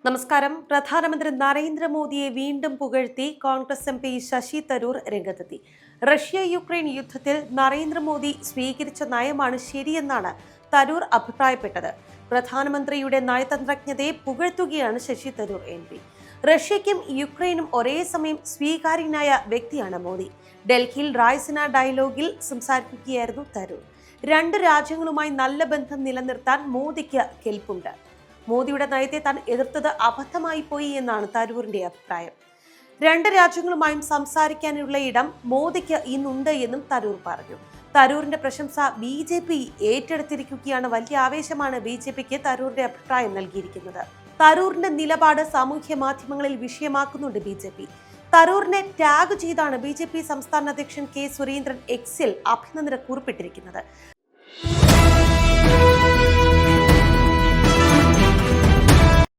നമസ്കാരം. പ്രധാനമന്ത്രി നരേന്ദ്രമോദിയെ വീണ്ടും പുകഴ്ത്തി കോൺഗ്രസ് എം പി ശശി തരൂർ രംഗത്തെത്തി. റഷ്യ യുക്രൈൻ യുദ്ധത്തിൽ നരേന്ദ്രമോദി സ്വീകരിച്ച നയമാണ് ശരിയെന്നാണ് തരൂർ അഭിപ്രായപ്പെട്ടത്. പ്രധാനമന്ത്രിയുടെ നയതന്ത്രജ്ഞതയെ പുകഴ്ത്തുകയാണ് ശശി തരൂർ എം പി. റഷ്യയ്ക്കും യുക്രൈനും ഒരേ സമയം സ്വീകാര്യനായ വ്യക്തിയാണ് മോദി. ഡൽഹിയിൽ റായ്സിന ഡയലോഗിൽ സംസാരിക്കുകയായിരുന്നു തരൂർ. രണ്ട് രാജ്യങ്ങളുമായി നല്ല ബന്ധം നിലനിർത്താൻ മോദിക്ക് കെൽപ്പുണ്ട്. മോദിയുടെ നയത്തെ താൻ എതിർത്തത് അബദ്ധമായി പോയി എന്നാണ് തരൂരിന്റെ അഭിപ്രായം. രണ്ട് രാജ്യങ്ങളുമായും സംസാരിക്കാനുള്ള ഇടം മോദിക്ക് ഇന്നുണ്ട് എന്നും തരൂർ പറഞ്ഞു. തരൂരിന്റെ പ്രശംസ BJP ഏറ്റെടുത്തിരിക്കുകയാണ്. വലിയ ആവേശമാണ് BJPക്ക് തരൂരിന്റെ അഭിപ്രായം നൽകിയിരിക്കുന്നത്. തരൂരിന്റെ നിലപാട് സാമൂഹ്യ മാധ്യമങ്ങളിൽ വിഷയമാക്കുന്നുണ്ട് BJP. തരൂരിനെ ടാഗ് ചെയ്താണ് BJP സംസ്ഥാന അധ്യക്ഷൻ K. സുരേന്ദ്രൻ എക്സിൽ അഭിനന്ദന കുറിപ്പിട്ടിരിക്കുന്നത്.